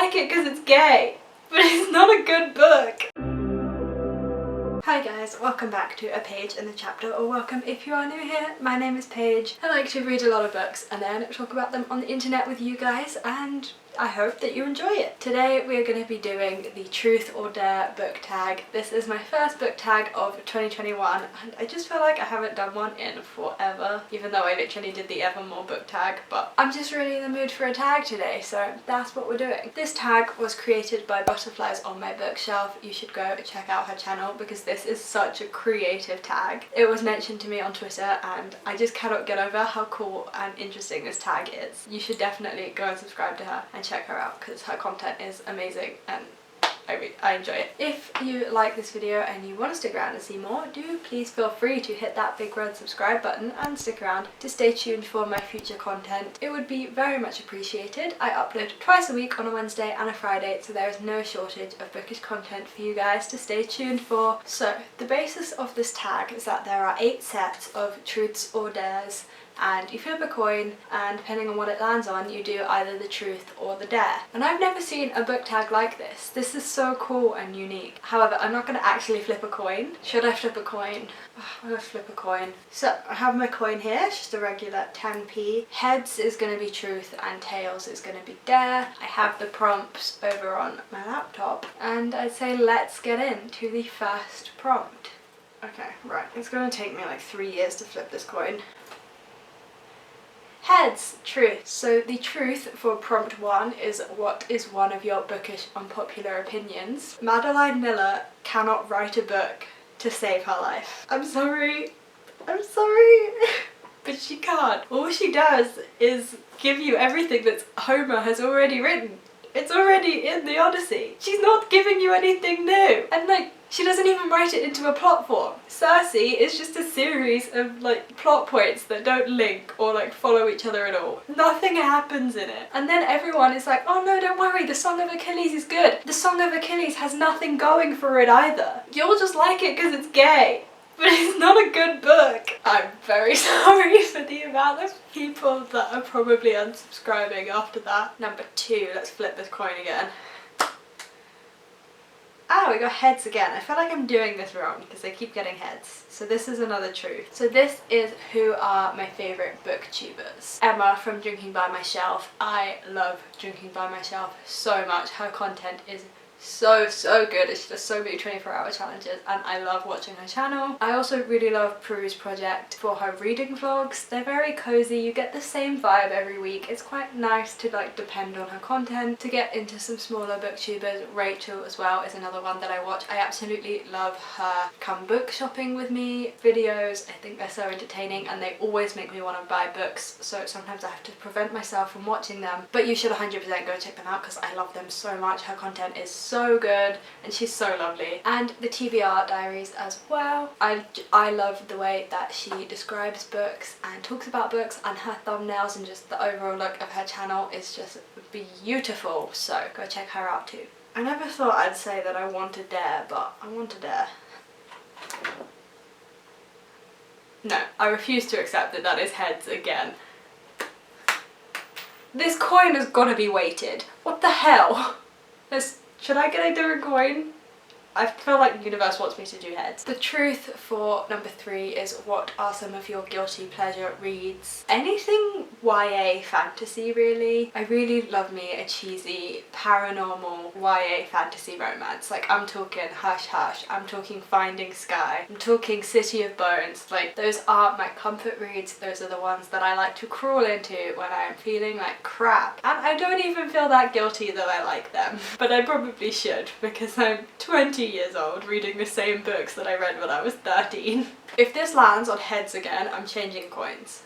like it because it's gay, but it's not a good book. Hi guys, welcome back to A Page in the Chapter, or welcome if you are new here. My name is Paige. I like to read a lot of books and then talk about them on the internet with you guys, and I hope that you enjoy it. Today we are going to be doing the Truth or Dare book tag. This is my first book tag of 2021 and I just feel like I haven't done one in forever, even though I literally did the Evermore book tag, but I'm just really in the mood for a tag today, so that's what we're doing. This tag was created by Butterflies on My Bookshelf. You should go check out her channel because this is such a creative tag. It was mentioned to me on Twitter and I just cannot get over how cool and interesting this tag is. You should definitely go and subscribe to her and check her out because her content is amazing and I enjoy it. If you like this video and you want to stick around and see more, do please feel free to hit that big red subscribe button and stick around to stay tuned for my future content. It would be very much appreciated. I upload twice a week on a Wednesday and a Friday, so there is no shortage of bookish content for you guys to stay tuned for. So the basis of this tag is that there are 8 sets of truths or dares, and you flip a coin and depending on what it lands on you do either the truth or the dare. And I've never seen a book tag like this. This is so cool and unique. However, I'm not going to actually flip a coin. Should I flip a coin? I'm going to flip a coin. So I have my coin here, it's just a regular 10p. Heads is going to be truth and tails is going to be dare. I have the prompts over on my laptop and I'd say let's get into the first prompt. Okay, right, it's going to take me like 3 years to flip this coin. Heads, truth. So the truth for prompt 1 is what is one of your bookish unpopular opinions. Madeline Miller cannot write a book to save her life. I'm sorry, but she can't. All she does is give you everything that Homer has already written. It's already in the Odyssey. She's not giving you anything new. And like, she doesn't even write it into a plot form. Circe is just a series of like plot points that don't link or like follow each other at all. Nothing happens in it. And then everyone is like, oh no, don't worry, the Song of Achilles is good. The Song of Achilles has nothing going for it either. You'll just like it because it's gay. But it's not a good book. I'm very sorry for the amount of people that are probably unsubscribing after that. Number 2, let's flip this coin again. Ah, we got heads again. I feel like I'm doing this wrong because I keep getting heads. So this is another truth. So this is Who Are My Favorite Booktubers. Emma from Drinking By Myself. I love Drinking By Myself so much. Her content is so good. It's just so many 24-hour challenges and I love watching her channel. I also really love Peru's project for her reading vlogs. They're very cozy, you get the same vibe every week. It's quite nice to like depend on her content to get into some smaller booktubers. Rachel as well is another one that I watch. I absolutely love her come book shopping with me videos. I think they're so entertaining and they always make me want to buy books, so sometimes I have to prevent myself from watching them, but you should 100% go check them out because I love them so much. Her content is so good and she's so lovely. And the TBR diaries as well. I love the way that she describes books and talks about books, and her thumbnails and just the overall look of her channel is just beautiful, so go check her out too. I never thought I'd say that I want a dare, but I want a dare. No, I refuse to accept that that is heads again. This coin has got to be weighted. What the hell? Should I get a different coin? I feel like the universe wants me to do heads. The truth for number 3 is what are some of your guilty pleasure reads? Anything YA fantasy really. I really love me a cheesy paranormal YA fantasy romance. Like I'm talking Hush Hush, I'm talking Finding Sky, I'm talking City of Bones. Like those are my comfort reads. Those are the ones that I like to crawl into when I'm feeling like crap. And I don't even feel that guilty that I like them. But I probably should because I'm 20 years old reading the same books that I read when I was 13. If this lands on heads again, I'm changing coins.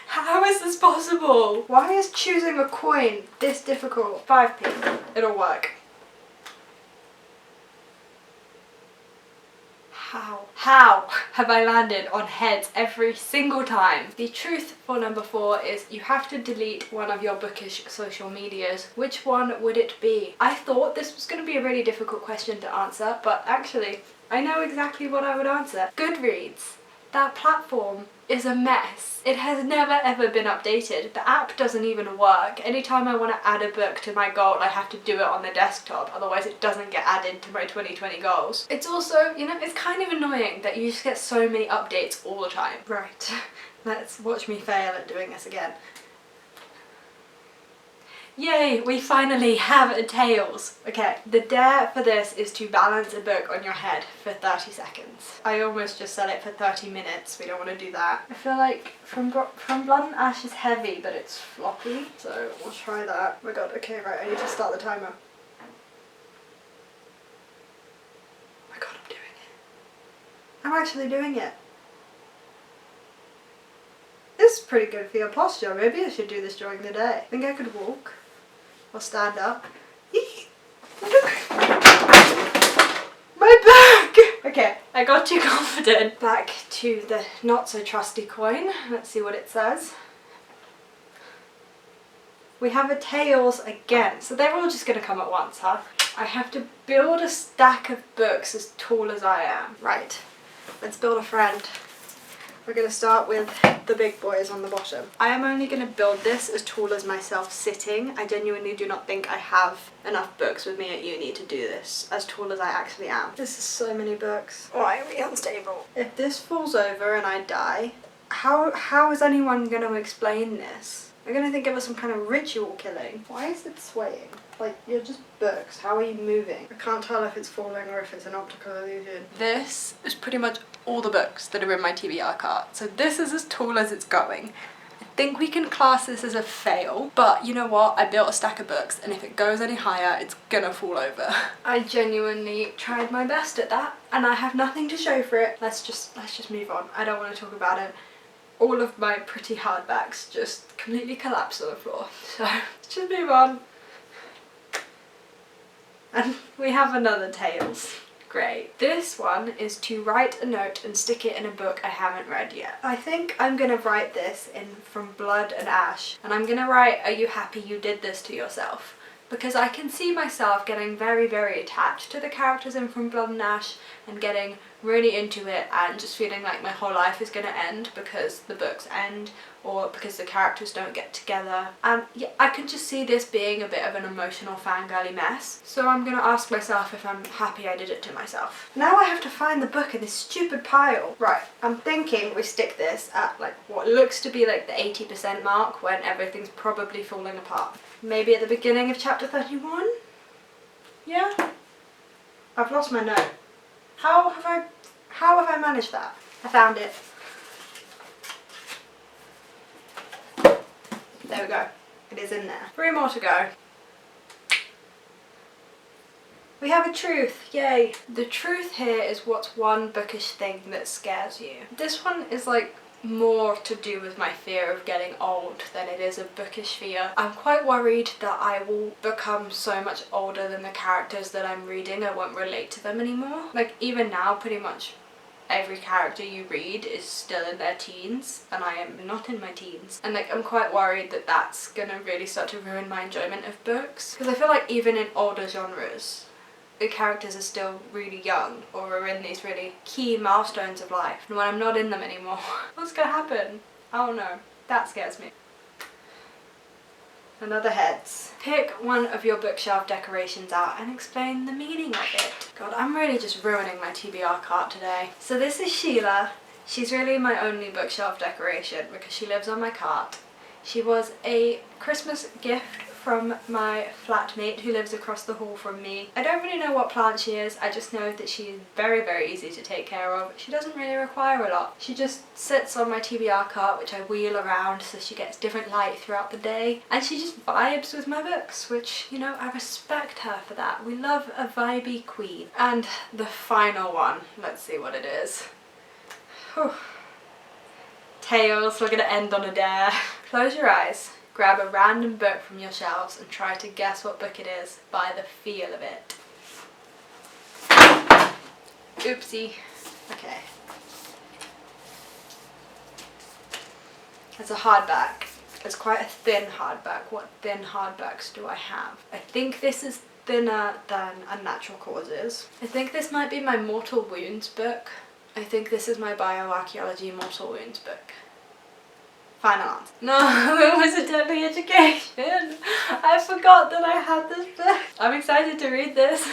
How is this possible? Why is choosing a coin this difficult? 5p. It'll work. How have I landed on heads every single time? The truth for number 4 is you have to delete one of your bookish social medias. Which one would it be? I thought this was going to be a really difficult question to answer, but actually I know exactly what I would answer. Goodreads. That platform is a mess. It has never ever been updated. The app doesn't even work. Anytime I want to add a book to my goal, I have to do it on the desktop, otherwise it doesn't get added to my 2020 goals. It's also, you know, it's kind of annoying that you just get so many updates all the time. Right, let's watch me fail at doing this again. Yay, we finally have a tails. Okay, the dare for this is to balance a book on your head for 30 seconds. I almost just said it for 30 minutes. We don't want to do that. I feel like From Blood and Ash is heavy, but it's floppy. So we'll try that. Oh my god, okay, right, I need to start the timer. Oh my god, I'm doing it. I'm actually doing it. This is pretty good for your posture. Maybe I should do this during the day. I think I could walk. Or stand up. My back! Okay, I got too confident. Back to the not so trusty coin. Let's see what it says. We have a tails again. So they're all just gonna come at once, huh? I have to build a stack of books as tall as I am. Right, let's build a friend. We're going to start with the big boys on the bottom. I am only going to build this as tall as myself sitting. I genuinely do not think I have enough books with me at uni to do this as tall as I actually am. This is so many books. Why are we unstable? If this falls over and I die, how is anyone going to explain this? They're going to think it was some kind of ritual killing. Why is it swaying? Like, you're just books. How are you moving? I can't tell if it's falling or if it's an optical illusion. This is pretty much all the books that are in my TBR cart. So this is as tall as it's going. I think we can class this as a fail, but you know what? I built a stack of books and if it goes any higher, it's gonna fall over. I genuinely tried my best at that and I have nothing to show for it. Let's just move on. I don't want to talk about it. All of my pretty hardbacks just completely collapsed on the floor. So let's just move on. And we have another tails. Great. This one is to write a note and stick it in a book I haven't read yet. I think I'm gonna write this in From Blood and Ash, and I'm gonna write, "Are you happy you did this to yourself?" Because I can see myself getting very, very attached to the characters in From Blood and Ash and getting really into it and just feeling like my whole life is going to end because the books end or because the characters don't get together. And yeah, I can just see this being a bit of an emotional fangirly mess. So I'm going to ask myself if I'm happy I did it to myself. Now I have to find the book in this stupid pile. Right, I'm thinking we stick this at like what looks to be like the 80% mark when everything's probably falling apart. Maybe at the beginning of chapter 31? Yeah? I've lost my note. How have I managed that? I found it. There we go. It is in there. 3 more to go. We have a truth, yay! The truth here is what's one bookish thing that scares you. This one is like more to do with my fear of getting old than it is a bookish fear. I'm quite worried that I will become so much older than the characters that I'm reading. I won't relate to them anymore. Like even now pretty much every character you read is still in their teens and I am not in my teens. And like I'm quite worried that that's gonna really start to ruin my enjoyment of books. Because I feel like even in older genres the characters are still really young or are in these really key milestones of life. And when I'm not in them anymore, what's gonna happen? I don't know. That scares me. Another heads. Pick one of your bookshelf decorations out and explain the meaning of it. God, I'm really just ruining my TBR cart today. So this is Sheila. She's really my only bookshelf decoration because she lives on my cart. She was a Christmas gift from my flatmate who lives across the hall from me. I don't really know what plant she is, I just know that she is very, very easy to take care of. She doesn't really require a lot. She just sits on my TBR cart which I wheel around so she gets different light throughout the day, and she just vibes with my books, which, you know, I respect her for that. We love a vibey queen. And the final one, let's see what it is. Whew. Tails, we're gonna end on a dare. Close your eyes. Grab a random book from your shelves and try to guess what book it is by the feel of it. Oopsie. Okay. It's a hardback. It's quite a thin hardback. What thin hardbacks do I have? I think this is thinner than Unnatural Causes. I think this might be my Mortal Wounds book. I think this is my bioarchaeology mortal wounds book. Final answer. No, it was a deadly education. I forgot that I had this book. I'm excited to read this.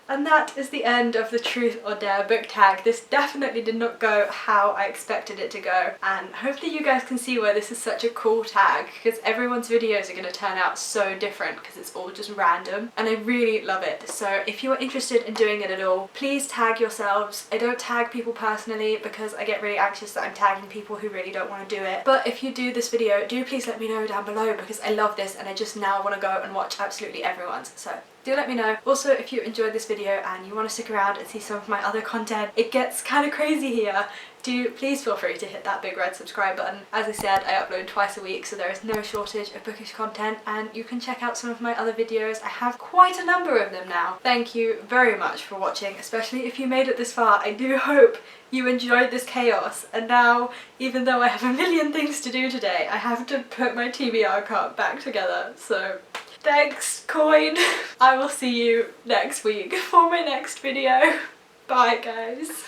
And that is the end of the Truth or Dare book tag. This definitely did not go how I expected it to go, and hopefully you guys can see why this is such a cool tag, because everyone's videos are going to turn out so different because it's all just random, and I really love it. So if you are interested in doing it at all, please tag yourselves. I don't tag people personally because I get really anxious that I'm tagging people who really don't want to do it, but if you do this video, do please let me know down below, because I love this and I just now want to go and watch absolutely everyone's. So do let me know. Also, if you enjoyed this video and you want to stick around and see some of my other content, it gets kind of crazy here, do please feel free to hit that big red subscribe button. As I said, I upload twice a week, so there is no shortage of bookish content, and you can check out some of my other videos. I have quite a number of them now. Thank you very much for watching, especially if you made it this far. I do hope you enjoyed this chaos, and now, even though I have a million things to do today, I have to put my TBR card back together, so thanks, coin. I will see you next week for my next video. Bye, guys.